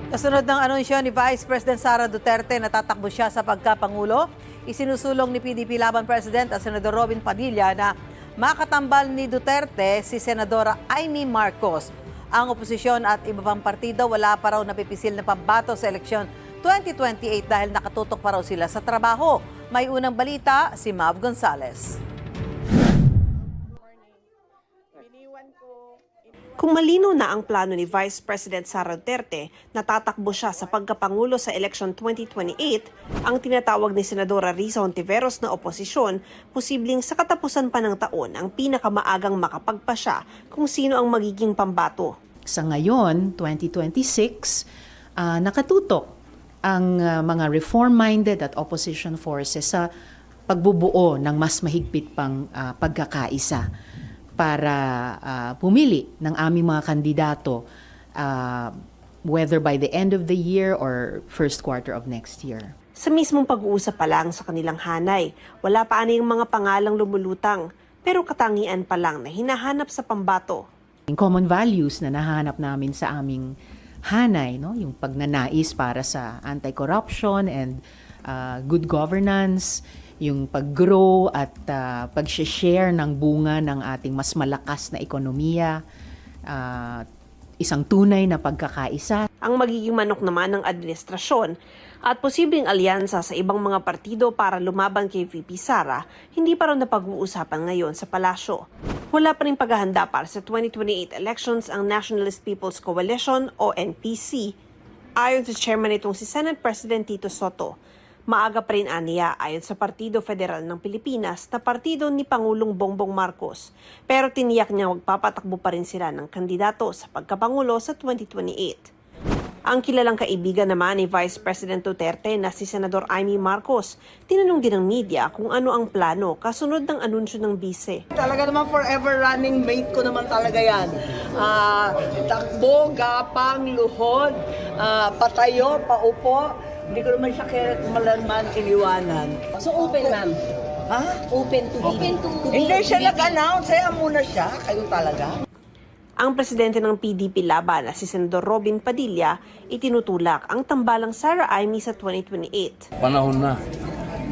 Kasunod ng anunsyo ni Vice President Sara Duterte na tatakbo siya sa pagkapangulo, isinusulong ni PDP Laban President at Senador Robin Padilla na makatambal ni Duterte si Senadora Amy Marcos. Ang oposisyon at iba pang partido wala pa raw napipisil na pambato sa eleksyon 2028 dahil nakatutok pa raw sila sa trabaho. May unang balita si Mav Gonzales. Kung malino na ang plano ni Vice President Sara Duterte na tatakbo siya sa pagkapangulo sa election 2028, ang tinatawag ni Senadora Risa Hontiveros na oposisyon, posibleng sa katapusan pa ng taon ang pinakamaagang makapagpasya kung sino ang magiging pambato. Sa ngayon, 2026, nakatutok ang mga reform-minded at opposition forces sa pagbubuo ng mas mahigpit pang pagkakaisa para pumili ng aming mga kandidato whether by the end of the year or first quarter of next year. Sa mismong pag-uusap pa lang sa kanilang hanay, wala pa anong mga pangalang lumulutang, pero katangian pa lang na hinahanap sa pambato. Yung common values na nahanap namin sa aming hanay, no? Yung pagnanais para sa anti-corruption and good governance, yung pag-grow at pag-share ng bunga ng ating mas malakas na ekonomiya, isang tunay na pagkakaisa. Ang magiging manok naman ng administrasyon at posibleng alyansa sa ibang mga partido para lumaban kay VP Sara, hindi pa rin napag-uusapan ngayon sa palasyo. Wala pa rin paghahanda para sa 2028 elections ang Nationalist People's Coalition o NPC. Ayon sa chairman itong si Senate President Tito Soto, maaga pa rin aniya ayon sa Partido Federal ng Pilipinas na partido ni Pangulong Bongbong Marcos. Pero tiniyak niya magpapatakbo pa rin sila ng kandidato sa pagkapangulo sa 2028. Ang kilalang kaibigan naman ni Vice President Duterte na si Senador Amy Marcos, tinanong din ng media kung ano ang plano kasunod ng anunsyo ng bise. Talaga naman forever running mate ko naman talaga yan. Takbo, gapang, luhod, patayo, paupo. Hindi ko naman siya kailanman iniwanan. So open, ma'am? Ha? Open to Hindi siya nag-announce. Kaya muna siya. Kayo talaga. Ang presidente ng PDP Laban na si Senador Robin Padilla itinutulak ang tambalang Sara Amy sa 2028. Panahon na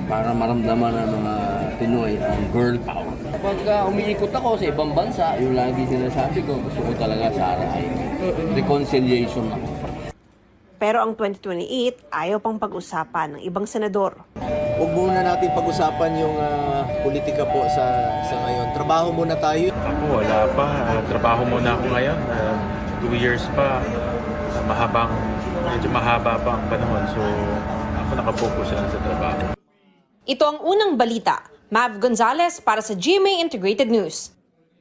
para maramdaman ng mga Pinoy ang girl power. Kapag umiikot ako sa ibang bansa, yung lagi sinasabi ko, gusto ko talaga Sara Amy. Reconciliation ako. Pero ang 2028 ayaw pang pag-usapan ng ibang senador. Huwag muna natin pag-usapan yung politika po sa ngayon. Trabaho muna tayo. Ako wala pa. Trabaho muna ako ngayon. 2 years pa. Medyo mahaba pa ang panahon. So ako nakafocus lang sa trabaho. Ito ang unang balita. Mav Gonzales para sa GMA Integrated News.